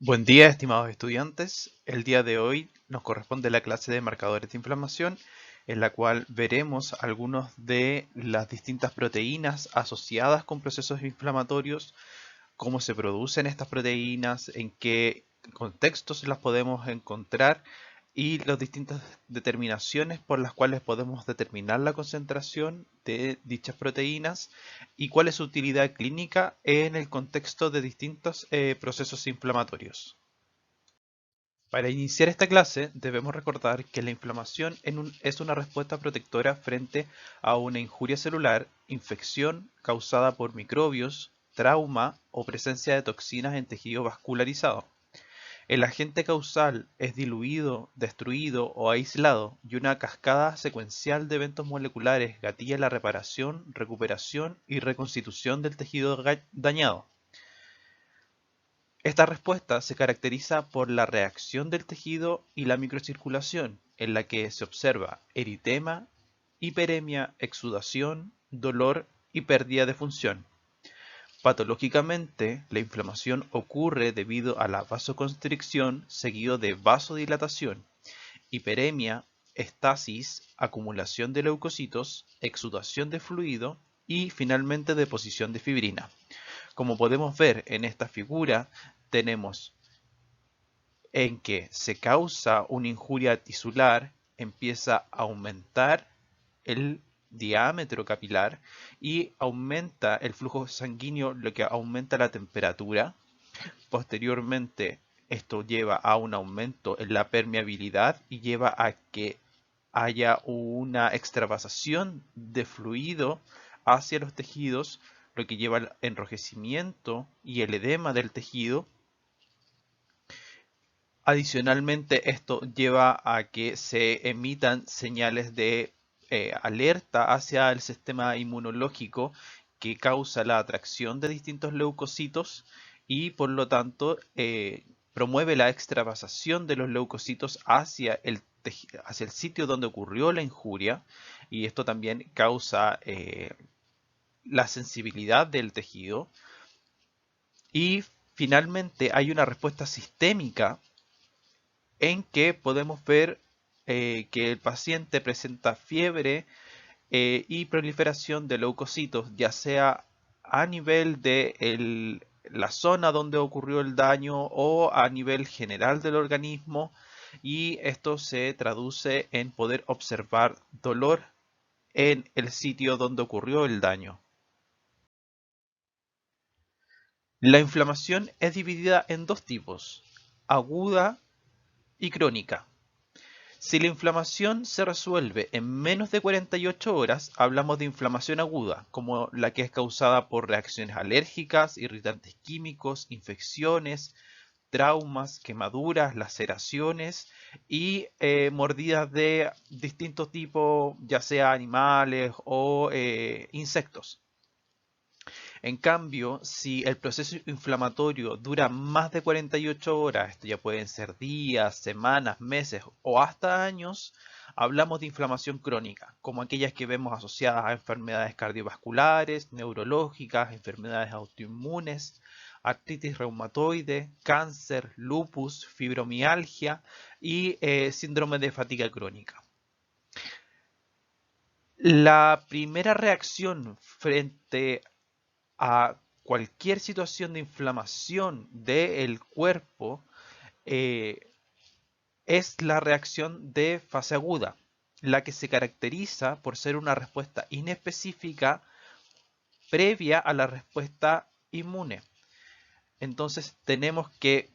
Buen día, estimados estudiantes. El día de hoy nos corresponde la clase de marcadores de inflamación, en la cual veremos algunos de las distintas proteínas asociadas con procesos inflamatorios, cómo se producen estas proteínas, en qué contextos las podemos encontrar y las distintas determinaciones por las cuales podemos determinar la concentración de dichas proteínas y cuál es su utilidad clínica en el contexto de distintos procesos inflamatorios. Para iniciar esta clase debemos recordar que la inflamación es una respuesta protectora frente a una injuria celular, infección causada por microbios, trauma o presencia de toxinas en tejido vascularizado. El agente causal es diluido, destruido o aislado y una cascada secuencial de eventos moleculares gatilla la reparación, recuperación y reconstitución del tejido dañado. Esta respuesta se caracteriza por la reacción del tejido y la microcirculación, en la que se observa eritema, hiperemia, exudación, dolor y pérdida de función. Patológicamente, la inflamación ocurre debido a la vasoconstricción seguido de vasodilatación, hiperemia, estasis, acumulación de leucocitos, exudación de fluido y finalmente deposición de fibrina. Como podemos ver en esta figura, tenemos en que se causa una injuria tisular, empieza a aumentar el diámetro capilar y aumenta el flujo sanguíneo, lo que aumenta la temperatura. Posteriormente, esto lleva a un aumento en la permeabilidad y lleva a que haya una extravasación de fluido hacia los tejidos, lo que lleva al enrojecimiento y el edema del tejido. Adicionalmente, esto lleva a que se emitan señales de alerta hacia el sistema inmunológico que causa la atracción de distintos leucocitos y por lo tanto promueve la extravasación de los leucocitos hacia el sitio donde ocurrió la injuria, y esto también causa la sensibilidad del tejido. Y finalmente hay una respuesta sistémica en que podemos ver que el paciente presenta fiebre y proliferación de leucocitos, ya sea a nivel de la zona donde ocurrió el daño o a nivel general del organismo, y esto se traduce en poder observar dolor en el sitio donde ocurrió el daño. La inflamación es dividida en dos tipos: aguda y crónica. Si la inflamación se resuelve en menos de 48 horas, hablamos de inflamación aguda, como la que es causada por reacciones alérgicas, irritantes químicos, infecciones, traumas, quemaduras, laceraciones y mordidas de distintos tipos, ya sea animales o insectos. En cambio, si el proceso inflamatorio dura más de 48 horas, esto ya pueden ser días, semanas, meses o hasta años, hablamos de inflamación crónica, como aquellas que vemos asociadas a enfermedades cardiovasculares, neurológicas, enfermedades autoinmunes, artritis reumatoide, cáncer, lupus, fibromialgia y síndrome de fatiga crónica. La primera reacción frente a cualquier situación de inflamación del cuerpo eh, es la reacción de fase aguda, la que se caracteriza por ser una respuesta inespecífica previa a la respuesta inmune. Entonces tenemos que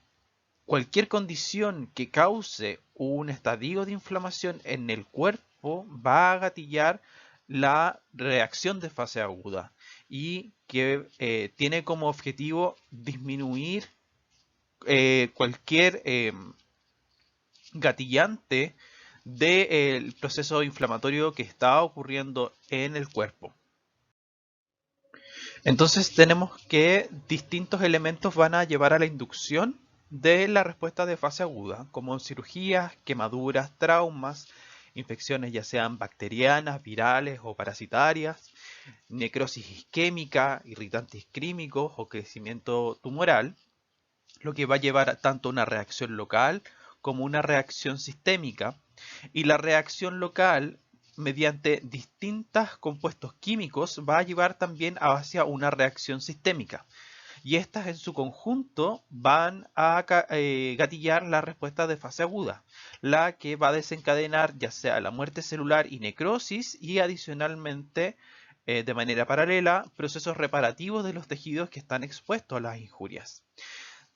cualquier condición que cause un estadio de inflamación en el cuerpo va a gatillar la reacción de fase aguda, y que tiene como objetivo disminuir cualquier gatillante del proceso inflamatorio que está ocurriendo en el cuerpo. Entonces tenemos que distintos elementos van a llevar a la inducción de la respuesta de fase aguda, como cirugías, quemaduras, traumas, infecciones ya sean bacterianas, virales o parasitarias, necrosis isquémica, irritantes químicos o crecimiento tumoral. lo que va a llevar tanto a una reacción local como una reacción sistémica. Y la reacción local, mediante distintos compuestos químicos, va a llevar también hacia una reacción sistémica. Y estas en su conjunto van a gatillar la respuesta de fase aguda, la que va a desencadenar ya sea la muerte celular y necrosis y adicionalmente, de manera paralela, procesos reparativos de los tejidos que están expuestos a las injurias.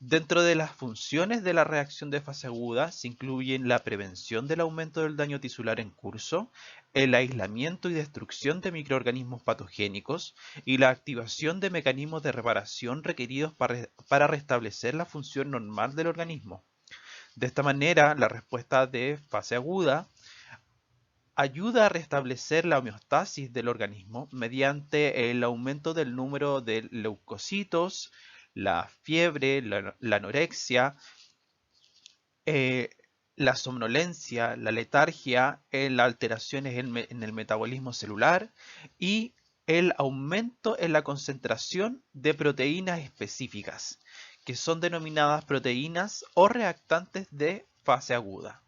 Dentro de las funciones de la reacción de fase aguda se incluyen la prevención del aumento del daño tisular en curso, el aislamiento y destrucción de microorganismos patogénicos y la activación de mecanismos de reparación requeridos para restablecer la función normal del organismo. De esta manera, la respuesta de fase aguda ayuda a restablecer la homeostasis del organismo mediante el aumento del número de leucocitos, la fiebre, la anorexia, eh, la somnolencia, la letargia, las alteraciones en el metabolismo celular y el aumento en la concentración de proteínas específicas, que son denominadas proteínas o reactantes de fase aguda.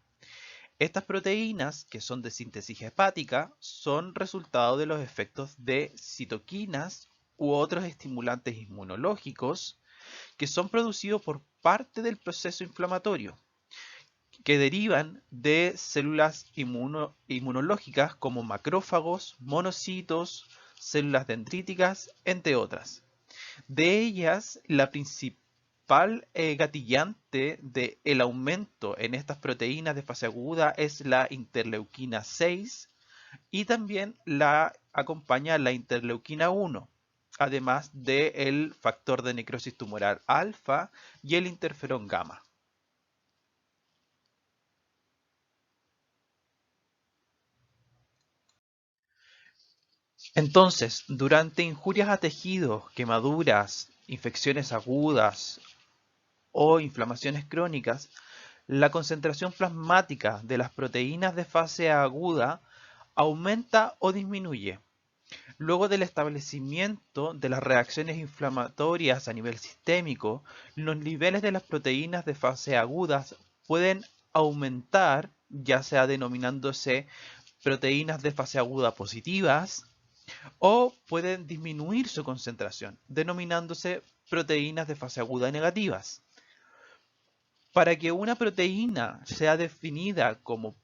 Estas proteínas, que son de síntesis hepática, son resultado de los efectos de citoquinas u otros estimulantes inmunológicos que son producidos por parte del proceso inflamatorio, que derivan de células inmunológicas como macrófagos, monocitos, células dendríticas, entre otras. De ellas, la principal gatillante del aumento en estas proteínas de fase aguda es la interleuquina 6 y también la acompaña la interleuquina 1, además del factor de necrosis tumoral alfa y el interferón gamma. Entonces, durante injurias a tejidos, quemaduras, infecciones agudas o inflamaciones crónicas, la concentración plasmática de las proteínas de fase aguda aumenta o disminuye. Luego del establecimiento de las reacciones inflamatorias a nivel sistémico, los niveles de las proteínas de fase agudas pueden aumentar, ya sea denominándose proteínas de fase aguda positivas, o pueden disminuir su concentración, denominándose proteínas de fase aguda negativas. Para que una proteína sea definida como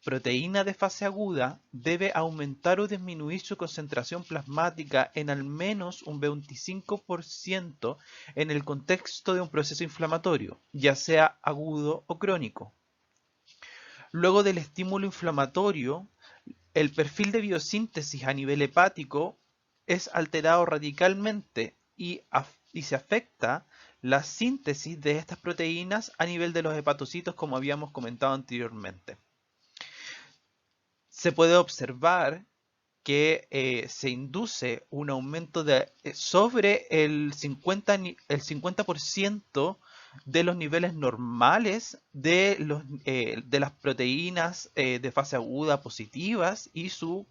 proteína de fase aguda, debe aumentar o disminuir su concentración plasmática en al menos un 25% en el contexto de un proceso inflamatorio, ya sea agudo o crónico. Luego del estímulo inflamatorio, el perfil de biosíntesis a nivel hepático es alterado radicalmente y se afecta la síntesis de estas proteínas a nivel de los hepatocitos, como habíamos comentado anteriormente. Se puede observar que se induce un aumento de sobre el 50% de los niveles normales de las proteínas de fase aguda positivas y su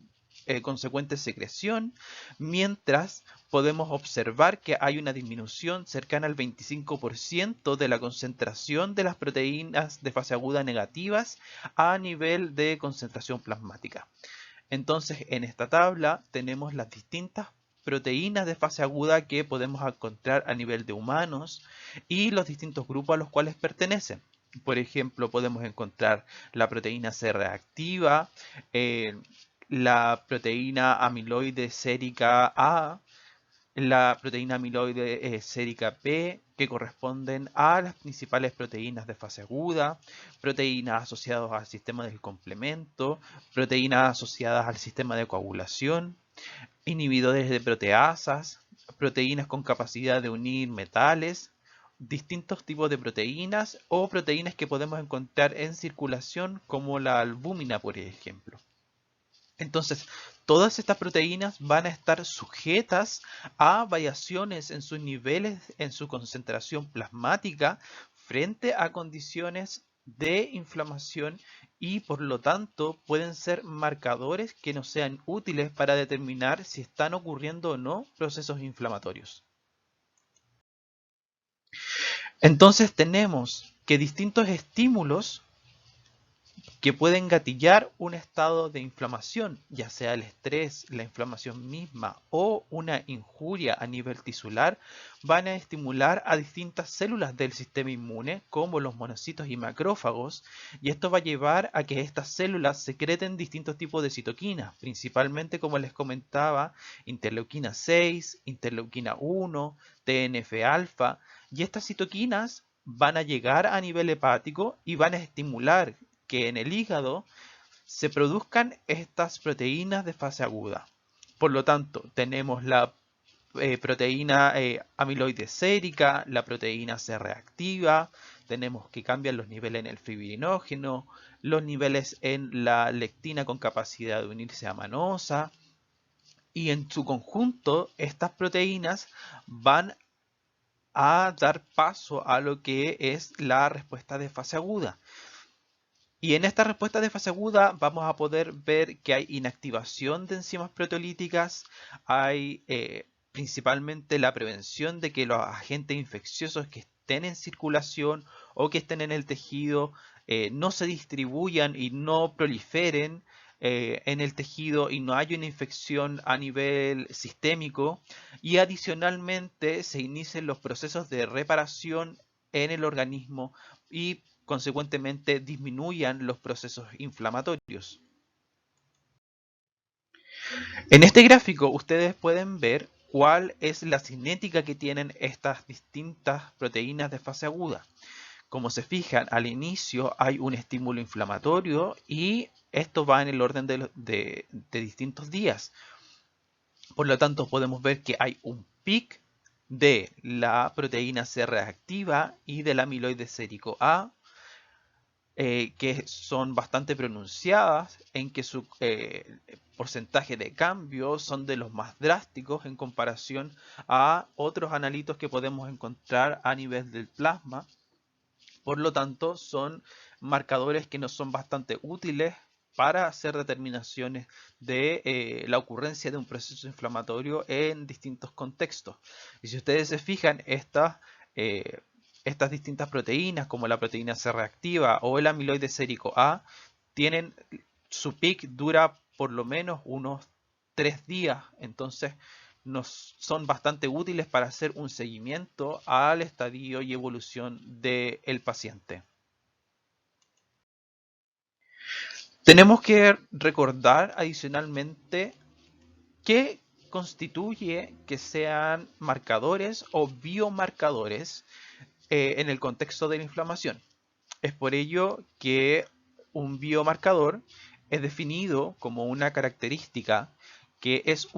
consecuente secreción, mientras podemos observar que hay una disminución cercana al 25% de la concentración de las proteínas de fase aguda negativas a nivel de concentración plasmática. Entonces, en esta tabla tenemos las distintas proteínas de fase aguda que podemos encontrar a nivel de humanos y los distintos grupos a los cuales pertenecen. Por ejemplo, podemos encontrar la proteína C reactiva, la proteína amiloide sérica A, la proteína amiloide sérica P, que corresponden a las principales proteínas de fase aguda, proteínas asociadas al sistema del complemento, proteínas asociadas al sistema de coagulación, inhibidores de proteasas, proteínas con capacidad de unir metales, distintos tipos de proteínas o proteínas que podemos encontrar en circulación como la albúmina, por ejemplo. Entonces, todas estas proteínas van a estar sujetas a variaciones en sus niveles, en su concentración plasmática, frente a condiciones de inflamación y por lo tanto pueden ser marcadores que nos sean útiles para determinar si están ocurriendo o no procesos inflamatorios. Entonces tenemos que distintos estímulos que pueden gatillar un estado de inflamación, ya sea el estrés, la inflamación misma o una injuria a nivel tisular, van a estimular a distintas células del sistema inmune, como los monocitos y macrófagos, y esto va a llevar a que estas células secreten distintos tipos de citoquinas, principalmente, como les comentaba, interleuquina 6, interleuquina 1, TNF-alfa, y estas citoquinas van a llegar a nivel hepático y van a estimular que en el hígado se produzcan estas proteínas de fase aguda. Por lo tanto, tenemos la proteína amiloide sérica, la proteína C reactiva, tenemos que cambian los niveles en el fibrinógeno, los niveles en la lectina con capacidad de unirse a manosa, y en su conjunto estas proteínas van a dar paso a lo que es la respuesta de fase aguda. Y en esta respuesta de fase aguda vamos a poder ver que hay inactivación de enzimas proteolíticas, hay principalmente la prevención de que los agentes infecciosos que estén en circulación o que estén en el tejido no se distribuyan y no proliferen en el tejido y no haya una infección a nivel sistémico, y adicionalmente se inician los procesos de reparación en el organismo y consecuentemente disminuyan los procesos inflamatorios. En este gráfico ustedes pueden ver cuál es la cinética que tienen estas distintas proteínas de fase aguda. Como se fijan, al inicio hay un estímulo inflamatorio y esto va en el orden de distintos días. Por lo tanto, podemos ver que hay un pic de la proteína C reactiva y del amiloide sérico A, que son bastante pronunciadas, en que su porcentaje de cambio son de los más drásticos en comparación a otros analitos que podemos encontrar a nivel del plasma. Por lo tanto, son marcadores que nos son bastante útiles para hacer determinaciones de la ocurrencia de un proceso inflamatorio en distintos contextos. Y si ustedes se fijan, estas distintas proteínas, como la proteína C reactiva o el amiloide sérico A, tienen su pic dura por lo menos unos 3 días. Entonces, nos son bastante útiles para hacer un seguimiento al estadio y evolución del paciente. Tenemos que recordar adicionalmente qué constituye que sean marcadores o biomarcadores en el contexto de la inflamación. Es por ello que un biomarcador es definido como una característica que es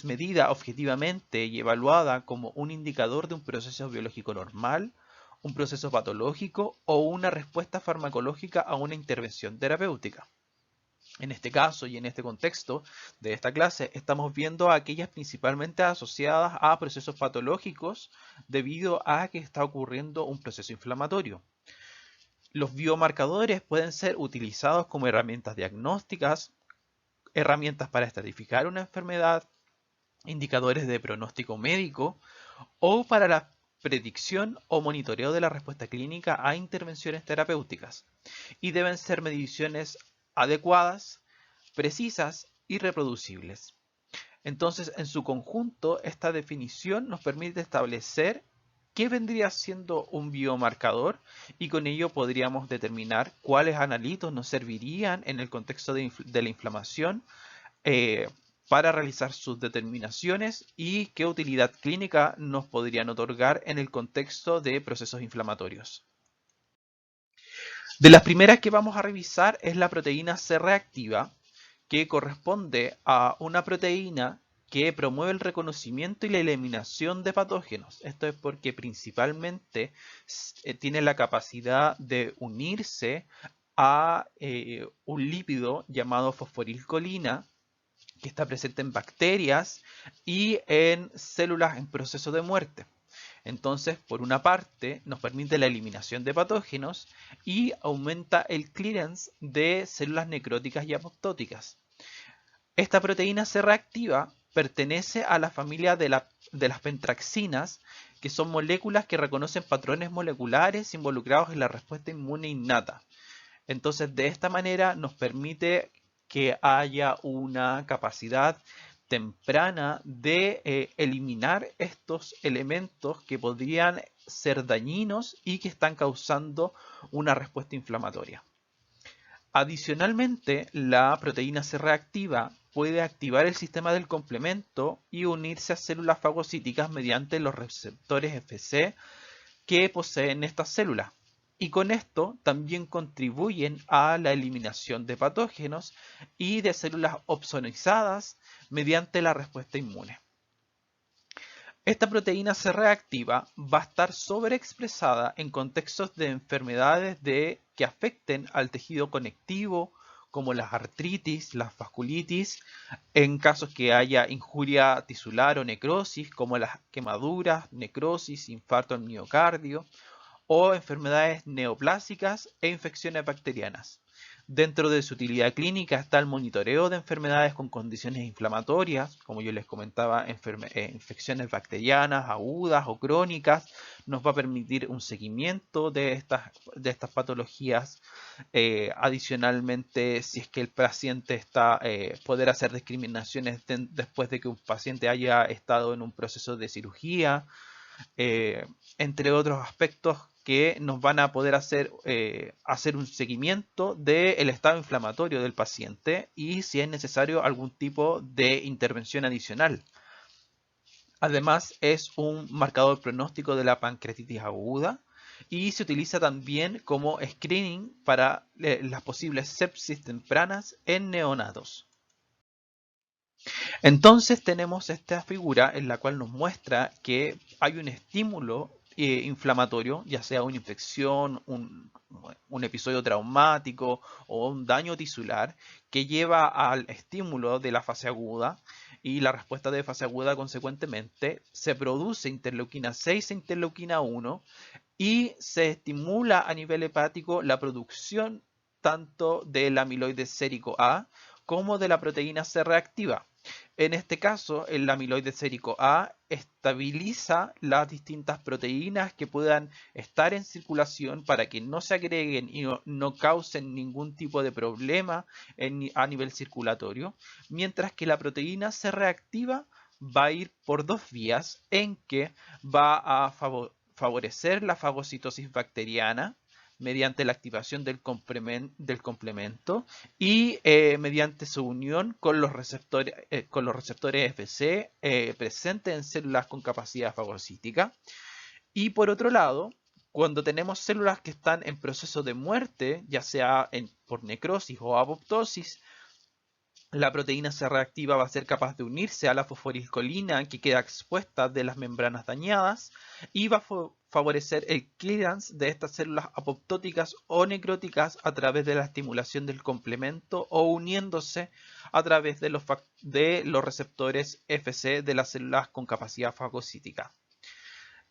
medida objetivamente y evaluada como un indicador de un proceso biológico normal, un proceso patológico o una respuesta farmacológica a una intervención terapéutica. En este caso y en este contexto de esta clase estamos viendo aquellas principalmente asociadas a procesos patológicos debido a que está ocurriendo un proceso inflamatorio. Los biomarcadores pueden ser utilizados como herramientas diagnósticas, herramientas para estratificar una enfermedad, indicadores de pronóstico médico o para la predicción o monitoreo de la respuesta clínica a intervenciones terapéuticas, y deben ser mediciones adecuadas, precisas y reproducibles. Entonces, en su conjunto, esta definición nos permite establecer qué vendría siendo un biomarcador, y con ello podríamos determinar cuáles analitos nos servirían en el contexto de la inflamación para realizar sus determinaciones y qué utilidad clínica nos podrían otorgar en el contexto de procesos inflamatorios. De las primeras que vamos a revisar es la proteína C reactiva, que corresponde a una proteína que promueve el reconocimiento y la eliminación de patógenos. Esto es porque principalmente tiene la capacidad de unirse a un lípido llamado fosforilcolina, que está presente en bacterias y en células en proceso de muerte. Entonces, por una parte, nos permite la eliminación de patógenos y aumenta el clearance de células necróticas y apoptóticas. Esta proteína C reactiva pertenece a la familia de las pentraxinas, que son moléculas que reconocen patrones moleculares involucrados en la respuesta inmune innata. Entonces, de esta manera nos permite que haya una capacidad temprana de eliminar estos elementos que podrían ser dañinos y que están causando una respuesta inflamatoria. Adicionalmente, la proteína C reactiva puede activar el sistema del complemento y unirse a células fagocíticas mediante los receptores Fc que poseen estas células. Y con esto también contribuyen a la eliminación de patógenos y de células opsonizadas mediante la respuesta inmune. Esta proteína C reactiva va a estar sobreexpresada en contextos de enfermedades que afecten al tejido conectivo, como las artritis, las vasculitis, en casos que haya injuria tisular o necrosis, como las quemaduras, necrosis, infarto al miocardio, o enfermedades neoplásicas e infecciones bacterianas. Dentro de su utilidad clínica está el monitoreo de enfermedades con condiciones inflamatorias, como yo les comentaba, infecciones bacterianas agudas o crónicas. Nos va a permitir un seguimiento de estas patologías. Adicionalmente, si es que el paciente está, poder hacer discriminaciones después de que un paciente haya estado en un proceso de cirugía, entre otros aspectos que nos van a poder hacer un seguimiento del estado inflamatorio del paciente y si es necesario algún tipo de intervención adicional. Además, es un marcador pronóstico de la pancreatitis aguda y se utiliza también como screening para las posibles sepsis tempranas en neonatos. Entonces tenemos esta figura en la cual nos muestra que hay un estímulo inflamatorio, ya sea una infección, un episodio traumático o un daño tisular, que lleva al estímulo de la fase aguda y la respuesta de fase aguda consecuentemente se produce interleuquina 6 e interleuquina 1 y se estimula a nivel hepático la producción tanto del amiloide sérico A como de la proteína C reactiva. En este caso, el amiloide sérico A estabiliza las distintas proteínas que puedan estar en circulación para que no se agreguen y no causen ningún tipo de problema a nivel circulatorio, mientras que la proteína C reactiva va a ir por dos vías en que va a favorecer la fagocitosis bacteriana mediante la activación del complemento y mediante su unión con los receptores Fc presentes en células con capacidad fagocítica. Y por otro lado, cuando tenemos células que están en proceso de muerte, ya sea por necrosis o apoptosis, la proteína C reactiva va a ser capaz de unirse a la fosforilcolina que queda expuesta de las membranas dañadas y va a favorecer el clearance de estas células apoptóticas o necróticas a través de la estimulación del complemento o uniéndose a través de los receptores Fc de las células con capacidad fagocítica.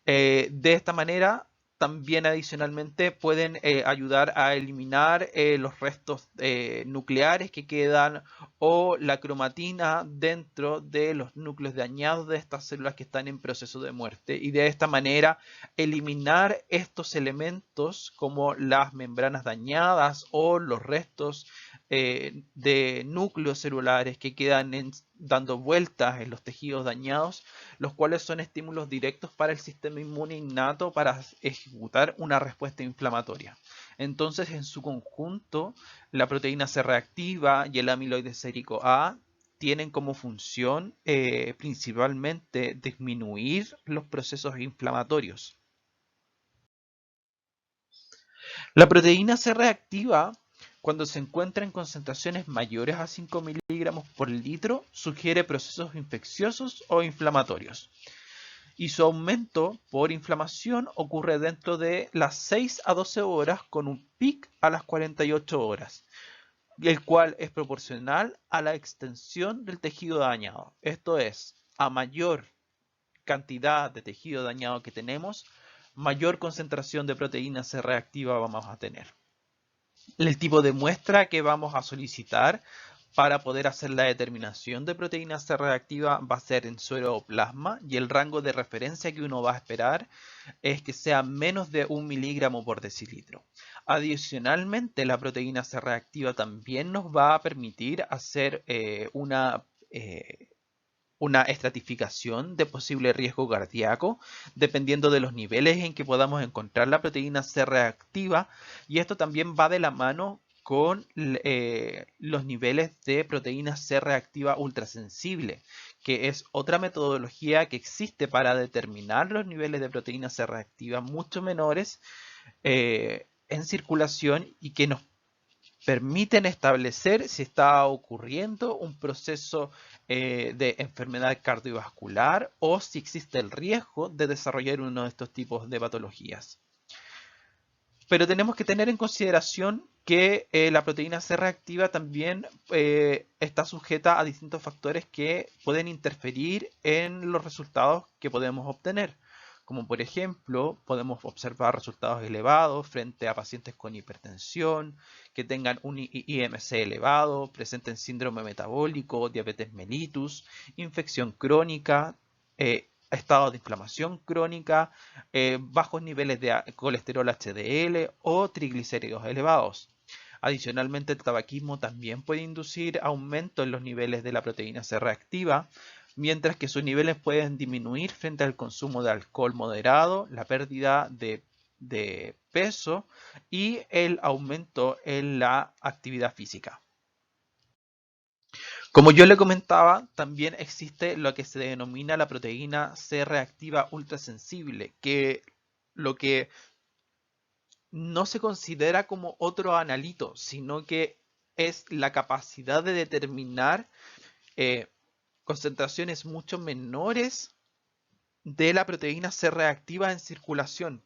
De esta manera, también adicionalmente pueden ayudar a eliminar los restos nucleares que quedan o la cromatina dentro de los núcleos dañados de estas células que están en proceso de muerte y de esta manera eliminar estos elementos como las membranas dañadas o los restos de núcleos celulares que quedan dando vueltas en los tejidos dañados, los cuales son estímulos directos para el sistema inmune innato para ejecutar una respuesta inflamatoria. Entonces, en su conjunto, la proteína C reactiva y el amiloide sérico A tienen como función principalmente disminuir los procesos inflamatorios. La proteína C reactiva, cuando se encuentra en concentraciones mayores a 5 miligramos por litro, sugiere procesos infecciosos o inflamatorios. Y su aumento por inflamación ocurre dentro de las 6 a 12 horas con un pic a las 48 horas, el cual es proporcional a la extensión del tejido dañado. Esto es, a mayor cantidad de tejido dañado que tenemos, mayor concentración de proteína C reactiva vamos a tener. El tipo de muestra que vamos a solicitar para poder hacer la determinación de proteína C reactiva va a ser en suero o plasma, y el rango de referencia que uno va a esperar es que sea menos de 1 miligramo por decilitro. Adicionalmente, la proteína C reactiva también nos va a permitir hacer una estratificación de posible riesgo cardíaco, dependiendo de los niveles en que podamos encontrar la proteína C reactiva, y esto también va de la mano con los niveles de proteína C reactiva ultrasensible, que es otra metodología que existe para determinar los niveles de proteína C reactiva mucho menores en circulación, y que nos permiten establecer si está ocurriendo un proceso de enfermedad cardiovascular o si existe el riesgo de desarrollar uno de estos tipos de patologías. Pero tenemos que tener en consideración que la proteína C reactiva también está sujeta a distintos factores que pueden interferir en los resultados que podemos obtener. Como por ejemplo, podemos observar resultados elevados frente a pacientes con hipertensión, que tengan un IMC elevado, presenten síndrome metabólico, diabetes mellitus, infección crónica, estado de inflamación crónica, bajos niveles de colesterol HDL o triglicéridos elevados. Adicionalmente, el tabaquismo también puede inducir aumento en los niveles de la proteína C reactiva, mientras que sus niveles pueden disminuir frente al consumo de alcohol moderado, la pérdida de peso y el aumento en la actividad física. Como yo le comentaba, también existe lo que se denomina la proteína C reactiva ultrasensible, que lo que no se considera como otro analito, sino que es la capacidad de determinar concentraciones mucho menores de la proteína C reactiva en circulación.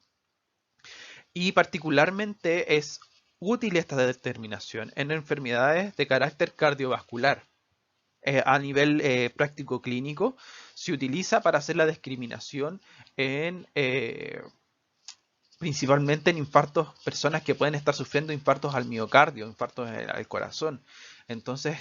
Y particularmente es útil esta determinación en enfermedades de carácter cardiovascular. A nivel práctico clínico se utiliza para hacer la discriminación en principalmente en infartos, personas que pueden estar sufriendo infartos al miocardio, infartos al corazón. Entonces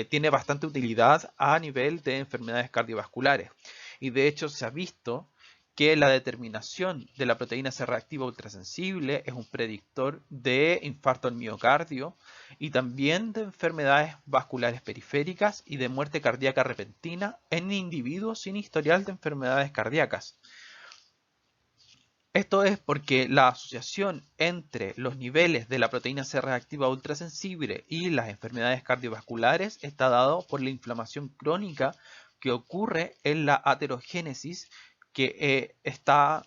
tiene bastante utilidad a nivel de enfermedades cardiovasculares. Y de hecho se ha visto que la determinación de la proteína C reactiva ultrasensible es un predictor de infarto al miocardio y también de enfermedades vasculares periféricas y de muerte cardíaca repentina en individuos sin historial de enfermedades cardíacas. Esto es porque la asociación entre los niveles de la proteína C reactiva ultrasensible y las enfermedades cardiovasculares está dado por la inflamación crónica que ocurre en la aterogénesis, que está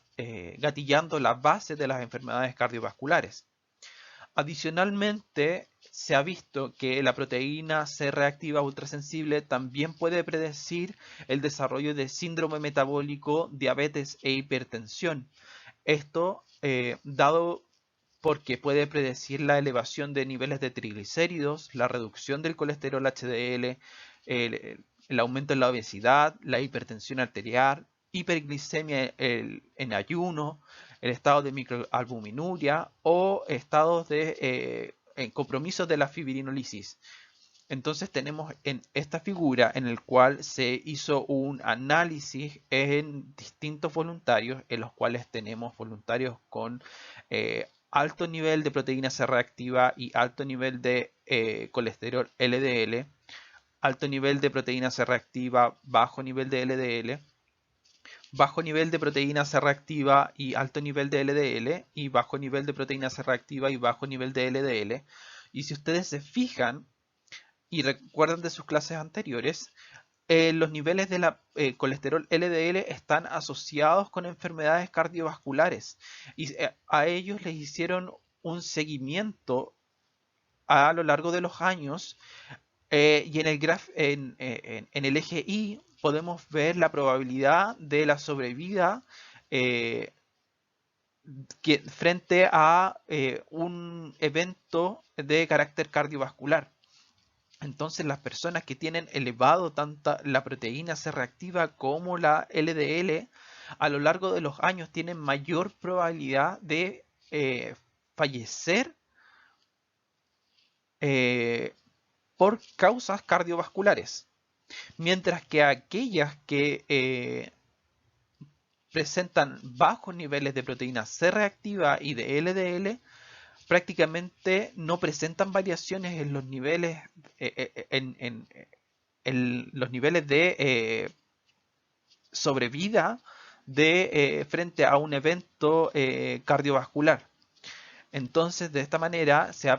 gatillando la base de las enfermedades cardiovasculares. Adicionalmente, se ha visto que la proteína C reactiva ultrasensible también puede predecir el desarrollo de síndrome metabólico, diabetes e hipertensión. Esto dado porque puede predecir la elevación de niveles de triglicéridos, la reducción del colesterol HDL, el aumento en la obesidad, la hipertensión arterial, hiperglicemia en ayuno, el estado de microalbuminuria o estados de compromisos de la fibrinolisis. Entonces tenemos en esta figura en el cual se hizo un análisis en distintos voluntarios, en los cuales tenemos voluntarios con alto nivel de proteína C reactiva y alto nivel de colesterol LDL, alto nivel de proteína C reactiva, bajo nivel de LDL, bajo nivel de proteína C reactiva y alto nivel de LDL, y bajo nivel de proteína C reactiva y bajo nivel de LDL. Y si ustedes se fijan y recuerdan de sus clases anteriores, los niveles de la colesterol LDL están asociados con enfermedades cardiovasculares, y a ellos les hicieron un seguimiento a lo largo de los años, y en el eje Y podemos ver la probabilidad de la sobrevida frente a un evento de carácter cardiovascular. Entonces, las personas que tienen elevado tanto la proteína C reactiva como la LDL a lo largo de los años tienen mayor probabilidad de fallecer por causas cardiovasculares, mientras que aquellas que presentan bajos niveles de proteína C reactiva y de LDL prácticamente no presentan variaciones en los niveles en los niveles de sobrevida frente a un evento cardiovascular. Entonces, de esta manera se ha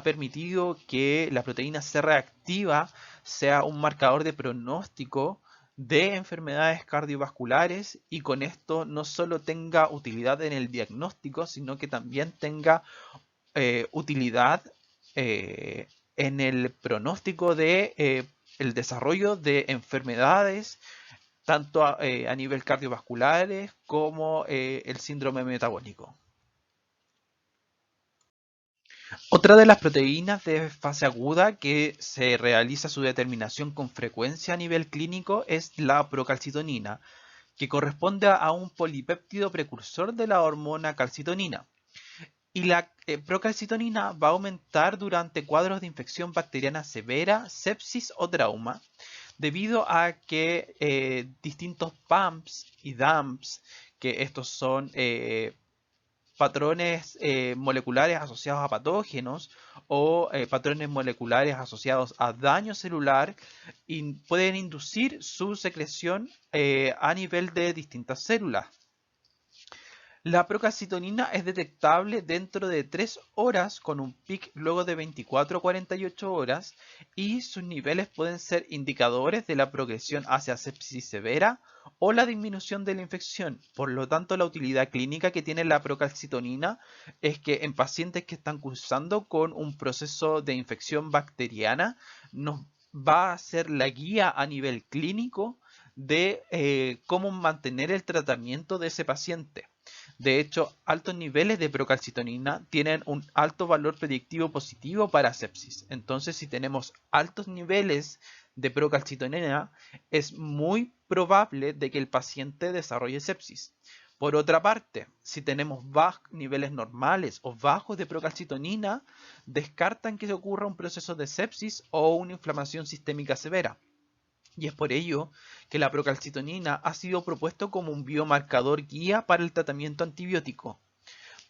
permitido que la proteína C reactiva sea un marcador de pronóstico de enfermedades cardiovasculares y con esto no solo tenga utilidad en el diagnóstico, sino que también tenga utilidad en el pronóstico de el desarrollo de enfermedades tanto a nivel cardiovasculares como el síndrome metabólico. Otra de las proteínas de fase aguda que se realiza su determinación con frecuencia a nivel clínico es la procalcitonina, que corresponde a un polipéptido precursor de la hormona calcitonina. Y la procalcitonina va a aumentar durante cuadros de infección bacteriana severa, sepsis o trauma, debido a que distintos PAMPs y DAMPs, que estos son patrones moleculares asociados a patógenos o patrones moleculares asociados a daño celular y pueden inducir su secreción a nivel de distintas células. La procalcitonina es detectable dentro de 3 horas con un pic luego de 24 a 48 horas y sus niveles pueden ser indicadores de la progresión hacia sepsis severa o la disminución de la infección. Por lo tanto, la utilidad clínica que tiene la procalcitonina es que en pacientes que están cursando con un proceso de infección bacteriana nos va a ser la guía a nivel clínico de cómo mantener el tratamiento de ese paciente. De hecho, altos niveles de procalcitonina tienen un alto valor predictivo positivo para sepsis. Entonces, si tenemos altos niveles de procalcitonina, es muy probable de que el paciente desarrolle sepsis. Por otra parte, si tenemos niveles normales o bajos de procalcitonina, descartan que se ocurra un proceso de sepsis o una inflamación sistémica severa. Y es por ello que la procalcitonina ha sido propuesto como un biomarcador guía para el tratamiento antibiótico.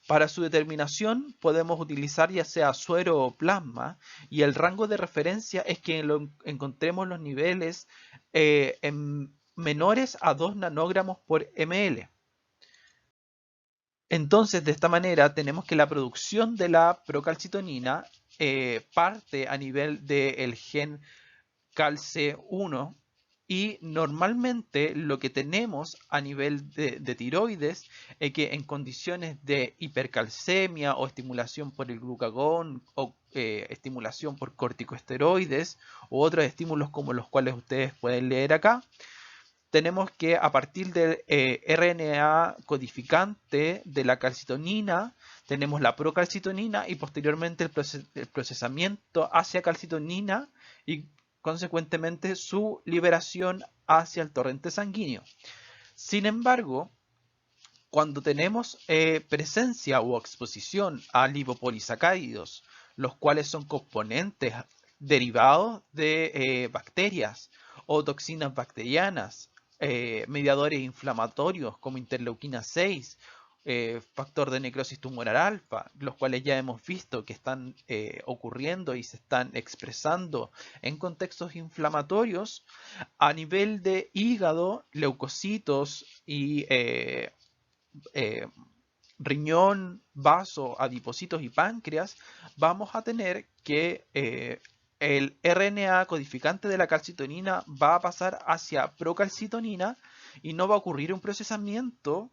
Para su determinación podemos utilizar ya sea suero o plasma y el rango de referencia es que encontremos los niveles en menores a 2 nanogramos por ml. Entonces, de esta manera tenemos que la producción de la procalcitonina parte a nivel del gen calce1 y normalmente lo que tenemos a nivel de tiroides es que en condiciones de hipercalcemia o estimulación por el glucagón o estimulación por corticosteroides u otros estímulos como los cuales ustedes pueden leer acá, tenemos que a partir del RNA codificante de la calcitonina tenemos la procalcitonina y posteriormente el procesamiento hacia calcitonina y consecuentemente su liberación hacia el torrente sanguíneo. Sin embargo, cuando tenemos presencia o exposición a lipopolisacáridos, los cuales son componentes derivados de bacterias o toxinas bacterianas, mediadores inflamatorios como interleuquina 6, factor de necrosis tumoral alfa, los cuales ya hemos visto que están ocurriendo y se están expresando en contextos inflamatorios, a nivel de hígado, leucocitos y riñón, vaso, adipocitos y páncreas, vamos a tener que el RNA codificante de la calcitonina va a pasar hacia procalcitonina y no va a ocurrir un procesamiento,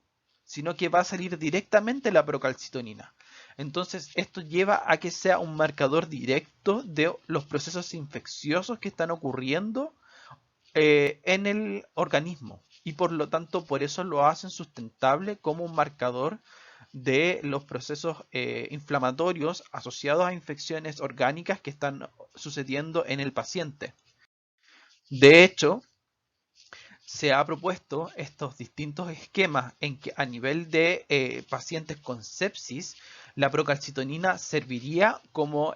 sino que va a salir directamente la procalcitonina. Entonces, esto lleva a que sea un marcador directo de los procesos infecciosos que están ocurriendo en el organismo y por lo tanto por eso lo hacen sustentable como un marcador de los procesos inflamatorios asociados a infecciones orgánicas que están sucediendo en el paciente. De hecho, se ha propuesto estos distintos esquemas en que a nivel de pacientes con sepsis, la procalcitonina serviría como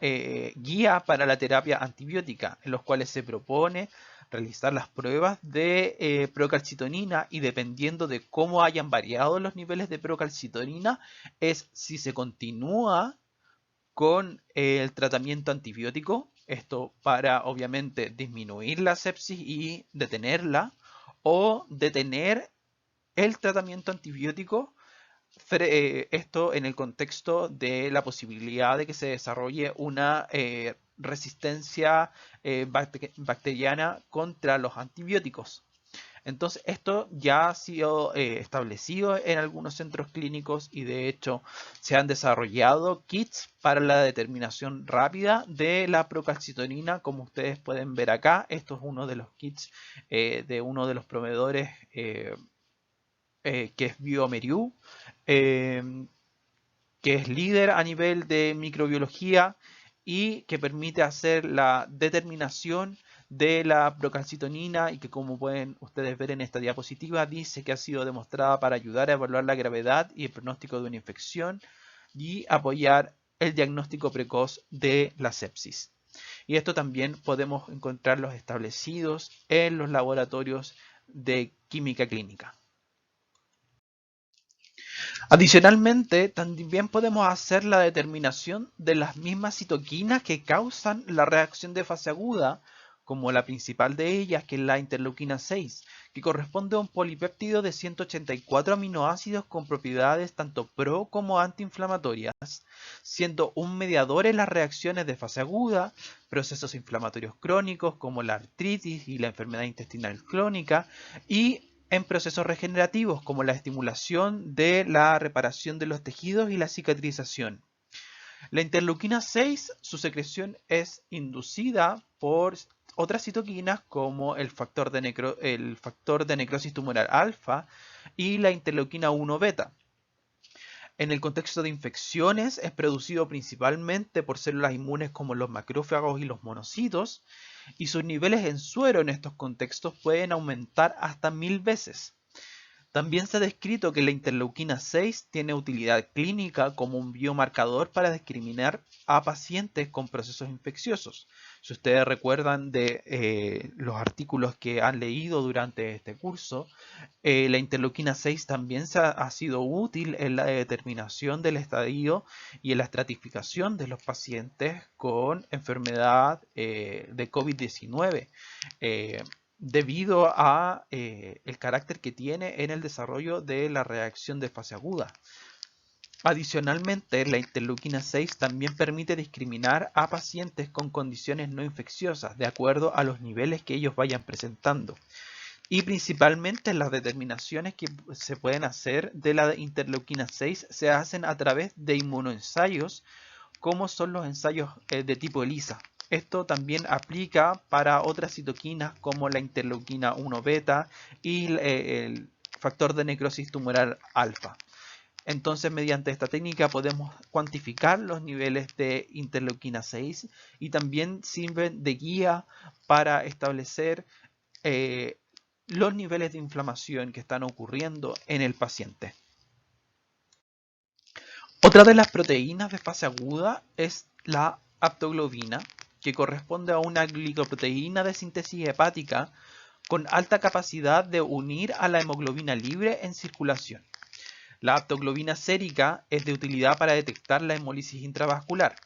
guía para la terapia antibiótica, en los cuales se propone realizar las pruebas de procalcitonina y dependiendo de cómo hayan variado los niveles de procalcitonina, es si se continúa con el tratamiento antibiótico, esto para obviamente disminuir la sepsis y detenerla, o detener el tratamiento antibiótico, esto en el contexto de la posibilidad de que se desarrolle una resistencia bacteriana contra los antibióticos. Entonces, esto ya ha sido establecido en algunos centros clínicos y de hecho se han desarrollado kits para la determinación rápida de la procalcitonina, como ustedes pueden ver acá. Esto es uno de los kits de uno de los proveedores que es Biomerieux, que es líder a nivel de microbiología y que permite hacer la determinación de la procalcitonina y que, como pueden ustedes ver en esta diapositiva, dice que ha sido demostrada para ayudar a evaluar la gravedad y el pronóstico de una infección y apoyar el diagnóstico precoz de la sepsis. Y esto también podemos encontrarlos establecidos en los laboratorios de química clínica. Adicionalmente, también podemos hacer la determinación de las mismas citoquinas que causan la reacción de fase aguda, como la principal de ellas, que es la interleuquina 6, que corresponde a un polipéptido de 184 aminoácidos con propiedades tanto pro como antiinflamatorias, siendo un mediador en las reacciones de fase aguda, procesos inflamatorios crónicos como la artritis y la enfermedad intestinal crónica, y en procesos regenerativos como la estimulación de la reparación de los tejidos y la cicatrización. La interleuquina 6, su secreción es inducida por otras citoquinas como el factor de necrosis tumoral alfa y la interleuquina 1 beta. En el contexto de infecciones es producido principalmente por células inmunes como los macrófagos y los monocitos, y sus niveles en suero en estos contextos pueden aumentar hasta 1000 veces. También se ha descrito que la interleuquina 6 tiene utilidad clínica como un biomarcador para discriminar a pacientes con procesos infecciosos. Si ustedes recuerdan de los artículos que han leído durante este curso, la interleuquina 6 también ha sido útil en la determinación del estadio y en la estratificación de los pacientes con enfermedad de COVID-19. Debido a el carácter que tiene en el desarrollo de la reacción de fase aguda. Adicionalmente, la interleuquina 6 también permite discriminar a pacientes con condiciones no infecciosas de acuerdo a los niveles que ellos vayan presentando. Y principalmente las determinaciones que se pueden hacer de la interleuquina 6 se hacen a través de inmunoensayos, como son los ensayos de tipo ELISA. Esto también aplica para otras citoquinas como la interleuquina 1 beta y el factor de necrosis tumoral alfa. Entonces, mediante esta técnica podemos cuantificar los niveles de interleuquina 6 y también sirven de guía para establecer los niveles de inflamación que están ocurriendo en el paciente. Otra de las proteínas de fase aguda es la aptoglobina, que corresponde a una glicoproteína de síntesis hepática con alta capacidad de unir a la hemoglobina libre en circulación. La aptoglobina sérica es de utilidad para detectar la hemólisis intravascular,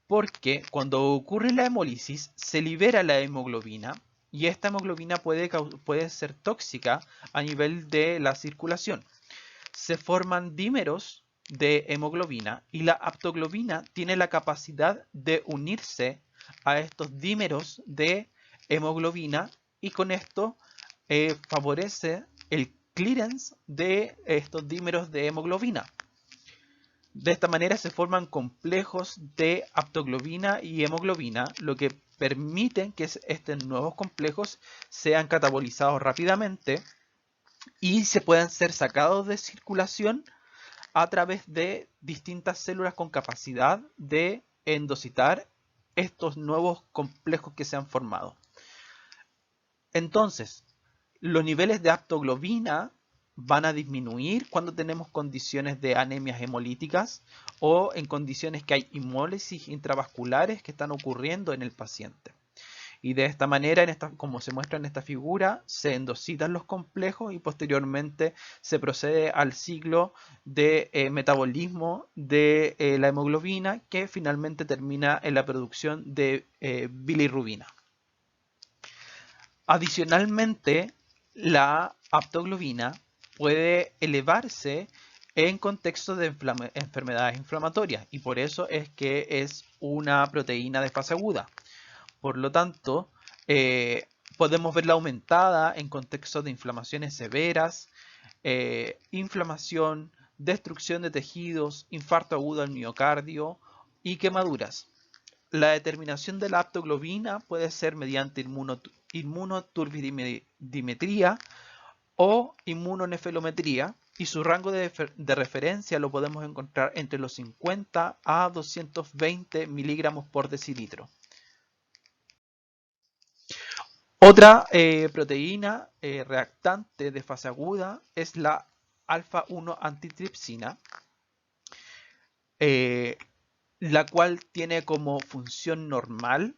porque cuando ocurre la hemólisis se libera la hemoglobina y esta hemoglobina puede ser tóxica a nivel de la circulación. Se forman dímeros de hemoglobina y la aptoglobina tiene la capacidad de unirse a estos dímeros de hemoglobina y con esto favorece el clearance de estos dímeros de hemoglobina. De esta manera se forman complejos de aptoglobina y hemoglobina, lo que permite que estos nuevos complejos sean catabolizados rápidamente y se puedan ser sacados de circulación a través de distintas células con capacidad de endocitar estos nuevos complejos que se han formado. Entonces, Los niveles de aptoglobina van a disminuir cuando tenemos condiciones de anemias hemolíticas o en condiciones que hay hemólisis intravasculares que están ocurriendo en el paciente. Y de esta manera, como se muestra en esta figura, se endocitan los complejos y posteriormente se procede al ciclo de metabolismo de la hemoglobina, que finalmente termina en la producción de bilirrubina. Adicionalmente, la aptoglobina puede elevarse en contexto de enfermedades inflamatorias y por eso es que es una proteína de fase aguda. Por lo tanto, podemos verla aumentada en contextos de inflamaciones severas, inflamación, destrucción de tejidos, infarto agudo al miocardio y quemaduras. La determinación de la aptoglobina puede ser mediante inmunoturbidimetría o inmunonefelometría y su rango de referencia lo podemos encontrar entre los 50 a 220 miligramos por decilitro. Otra proteína reactante de fase aguda es la alfa-1 antitripsina, la cual tiene como función normal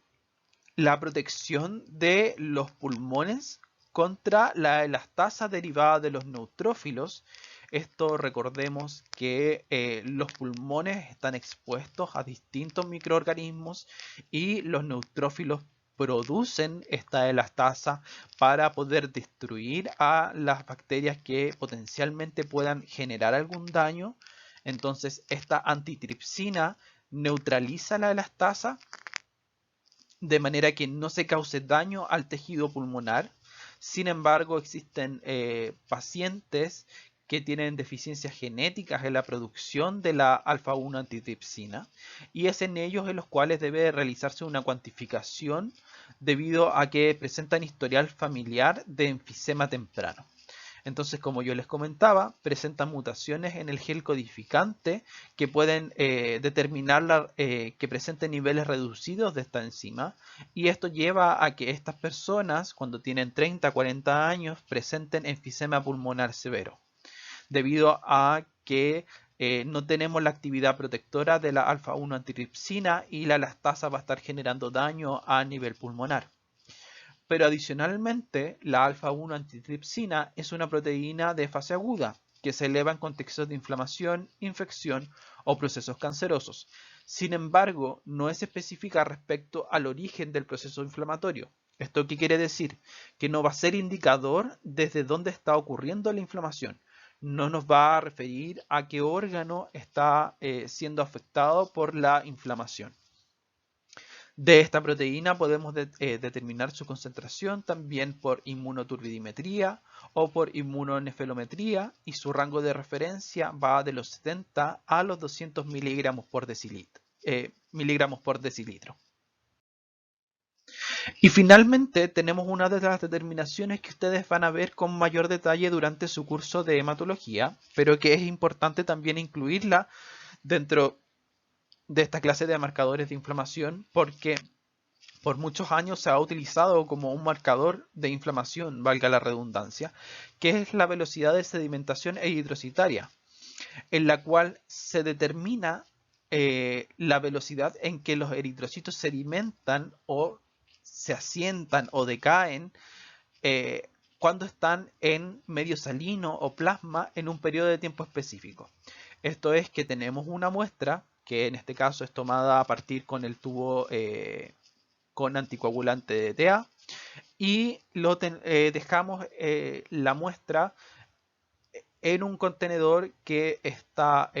la protección de los pulmones contra la elastasa derivada de los neutrófilos. Esto recordemos que los pulmones están expuestos a distintos microorganismos y los neutrófilos producen esta elastasa para poder destruir a las bacterias que potencialmente puedan generar algún daño. Entonces esta antitripsina neutraliza la elastasa de manera que no se cause daño al tejido pulmonar. Sin embargo, existen pacientes que tienen deficiencias genéticas en la producción de la alfa-1 antitripsina y es en ellos en los cuales debe realizarse una cuantificación debido a que presentan historial familiar de enfisema temprano. Entonces, como yo les comentaba, presentan mutaciones en el gel codificante que pueden determinar que presenten niveles reducidos de esta enzima y esto lleva a que estas personas, cuando tienen 30 a 40 años, presenten enfisema pulmonar severo, debido a que no tenemos la actividad protectora de la alfa-1 antitripsina y la elastasa va a estar generando daño a nivel pulmonar. Pero adicionalmente, la alfa-1 antitripsina es una proteína de fase aguda que se eleva en contextos de inflamación, infección o procesos cancerosos. Sin embargo, no es específica respecto al origen del proceso inflamatorio. ¿Esto qué quiere decir? Que no va a ser indicador desde dónde está ocurriendo la inflamación. No nos va a referir a qué órgano está siendo afectado por la inflamación. De esta proteína podemos determinar su concentración también por inmunoturbidimetría o por inmunonefelometría y su rango de referencia va de los 70 a los 200 miligramos por decilitro. Y finalmente tenemos una de las determinaciones que ustedes van a ver con mayor detalle durante su curso de hematología, pero que es importante también incluirla dentro de esta clase de marcadores de inflamación porque por muchos años se ha utilizado como un marcador de inflamación, valga la redundancia, que es la velocidad de sedimentación eritrocitaria, en la cual se determina la velocidad en que los eritrocitos sedimentan o se asientan o decaen cuando están en medio salino o plasma en un periodo de tiempo específico. Esto es que tenemos una muestra, que en este caso es tomada a partir con el tubo con anticoagulante de DTA y dejamos la muestra en un contenedor que está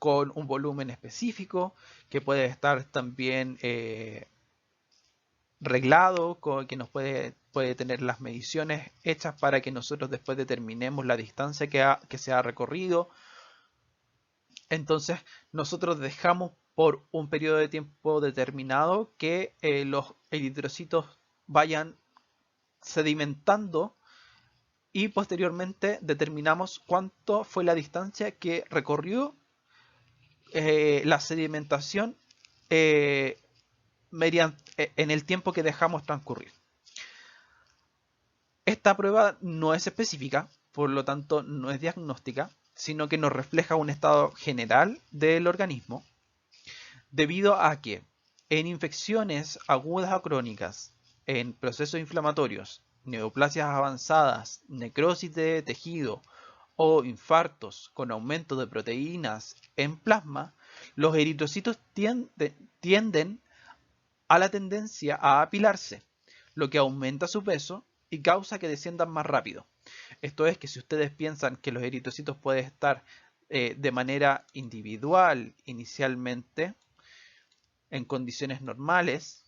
con un volumen específico, que puede estar también reglado, que nos puede tener las mediciones hechas para que nosotros después determinemos la distancia que se ha recorrido. Entonces nosotros dejamos por un periodo de tiempo determinado que los eritrocitos vayan sedimentando y posteriormente determinamos cuánto fue la distancia que recorrió la sedimentación en el tiempo que dejamos transcurrir. Esta prueba no es específica, por lo tanto no es diagnóstica, sino que nos refleja un estado general del organismo, debido a que en infecciones agudas o crónicas, en procesos inflamatorios, neoplasias avanzadas, necrosis de tejido o infartos con aumento de proteínas en plasma, los eritrocitos tienden a la tendencia a apilarse, lo que aumenta su peso y causa que desciendan más rápido. Esto es que si ustedes piensan que los eritrocitos pueden estar de manera individual inicialmente, en condiciones normales,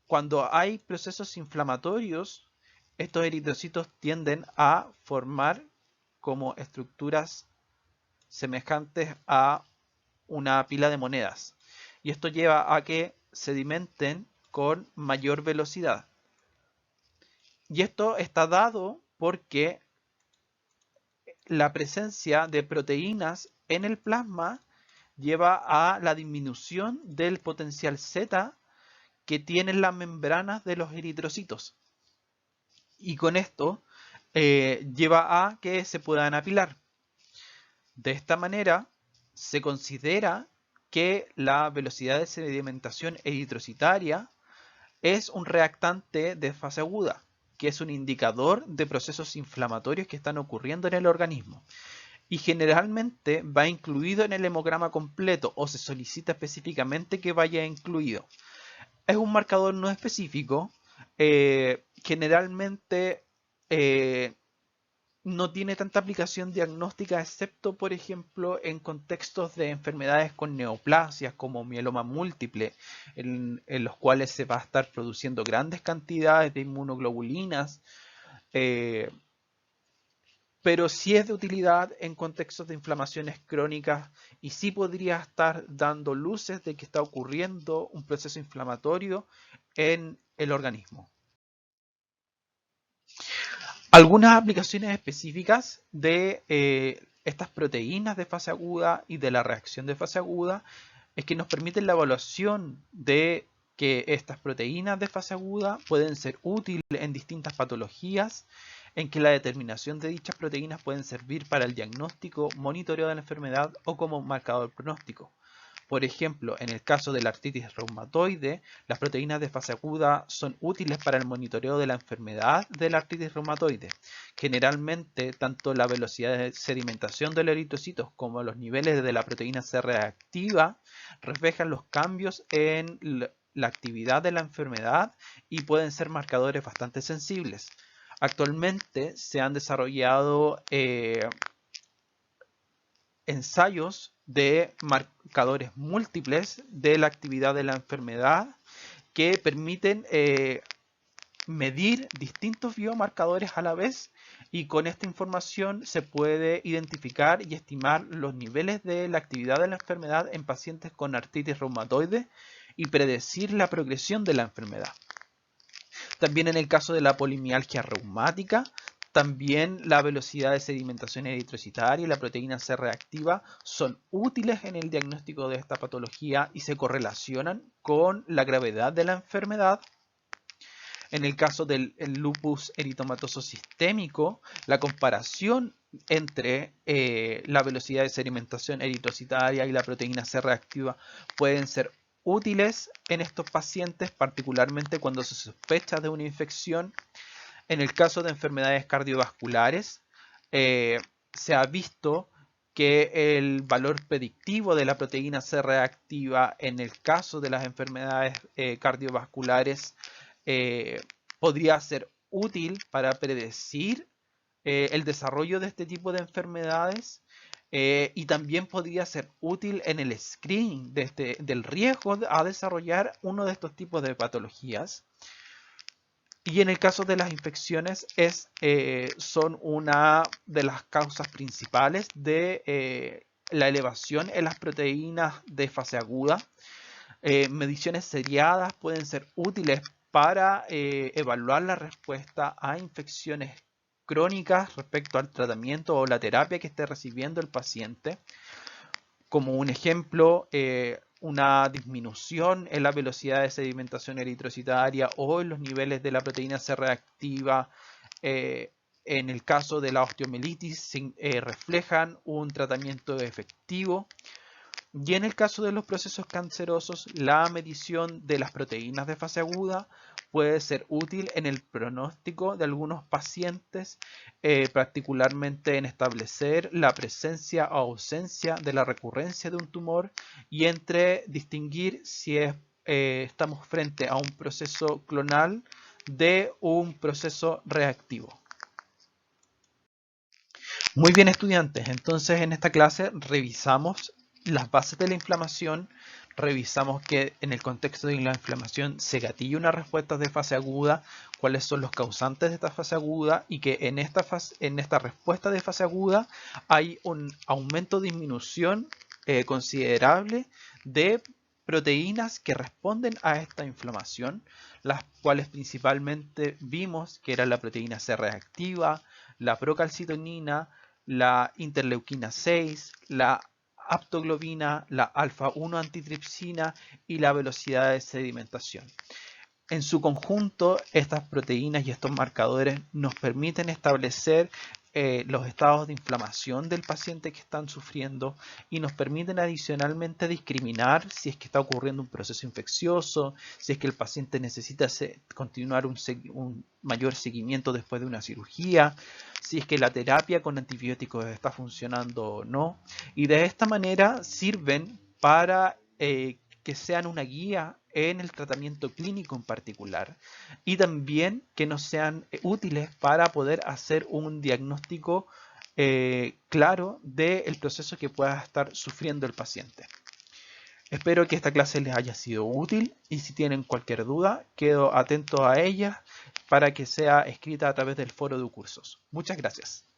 cuando hay procesos inflamatorios, estos eritrocitos tienden a formar como estructuras semejantes a una pila de monedas. Y esto lleva a que sedimenten con mayor velocidad. Y esto está dado porque la presencia de proteínas en el plasma lleva a la disminución del potencial Z que tienen las membranas de los eritrocitos. Y con esto lleva a que se puedan apilar. De esta manera, se considera que la velocidad de sedimentación eritrocitaria es un reactante de fase aguda, que es un indicador de procesos inflamatorios que están ocurriendo en el organismo. Y generalmente va incluido en el hemograma completo o se solicita específicamente que vaya incluido. Es un marcador no específico, generalmente no tiene tanta aplicación diagnóstica, excepto, por ejemplo, en contextos de enfermedades con neoplasias como mieloma múltiple, en los cuales se va a estar produciendo grandes cantidades de inmunoglobulinas, pero sí es de utilidad en contextos de inflamaciones crónicas y sí podría estar dando luces de que está ocurriendo un proceso inflamatorio en el organismo. Algunas aplicaciones específicas de estas proteínas de fase aguda y de la reacción de fase aguda es que nos permiten la evaluación de que estas proteínas de fase aguda pueden ser útiles en distintas patologías, en que la determinación de dichas proteínas pueden servir para el diagnóstico, monitoreo de la enfermedad o como marcador pronóstico. Por ejemplo, en el caso de la artritis reumatoide, las proteínas de fase aguda son útiles para el monitoreo de la enfermedad de la artritis reumatoide. Generalmente, tanto la velocidad de sedimentación de los eritrocitos como los niveles de la proteína C reactiva reflejan los cambios en la actividad de la enfermedad y pueden ser marcadores bastante sensibles. Actualmente se han desarrollado ensayos de marcadores múltiples de la actividad de la enfermedad que permiten medir distintos biomarcadores a la vez, y con esta información se puede identificar y estimar los niveles de la actividad de la enfermedad en pacientes con artritis reumatoide y predecir la progresión de la enfermedad. También en el caso de la polimialgia reumática, también la velocidad de sedimentación eritrocitaria y la proteína C reactiva son útiles en el diagnóstico de esta patología y se correlacionan con la gravedad de la enfermedad. En el caso del lupus eritomatoso sistémico, la comparación entre la velocidad de sedimentación eritrocitaria y la proteína C reactiva pueden ser útiles en estos pacientes, particularmente cuando se sospecha de una infección. En el caso de enfermedades cardiovasculares, se ha visto que el valor predictivo de la proteína C reactiva en el caso de las enfermedades cardiovasculares podría ser útil para predecir el desarrollo de este tipo de enfermedades, y también podría ser útil en el screening del riesgo a desarrollar uno de estos tipos de patologías. Y en el caso de las infecciones son una de las causas principales de la elevación en las proteínas de fase aguda. Mediciones seriadas pueden ser útiles para evaluar la respuesta a infecciones crónicas respecto al tratamiento o la terapia que esté recibiendo el paciente. Como un ejemplo, una disminución en la velocidad de sedimentación eritrocitaria o en los niveles de la proteína C reactiva. En el caso de la osteomielitis reflejan un tratamiento efectivo. Y en el caso de los procesos cancerosos, la medición de las proteínas de fase aguda puede ser útil en el pronóstico de algunos pacientes, particularmente en establecer la presencia o ausencia de la recurrencia de un tumor y entre distinguir si estamos frente a un proceso clonal de un proceso reactivo. Muy bien, estudiantes, entonces en esta clase revisamos las bases de la inflamación, revisamos que en el contexto de la inflamación se gatilla una respuesta de fase aguda, cuáles son los causantes de esta fase aguda y que en esta respuesta de fase aguda hay un aumento o disminución considerable de proteínas que responden a esta inflamación, las cuales principalmente vimos que era la proteína C reactiva, la procalcitonina, la interleuquina 6, la aptoglobina, la alfa-1 antitripsina y la velocidad de sedimentación. En su conjunto, estas proteínas y estos marcadores nos permiten establecer los estados de inflamación del paciente que están sufriendo y nos permiten adicionalmente discriminar si es que está ocurriendo un proceso infeccioso, si es que el paciente necesita continuar un mayor seguimiento después de una cirugía, si es que la terapia con antibióticos está funcionando o no. Y de esta manera sirven para que sean una guía en el tratamiento clínico en particular y también que nos sean útiles para poder hacer un diagnóstico claro del proceso que pueda estar sufriendo el paciente. Espero que esta clase les haya sido útil y si tienen cualquier duda, quedo atento a ella para que sea escrita a través del foro de cursos. Muchas gracias.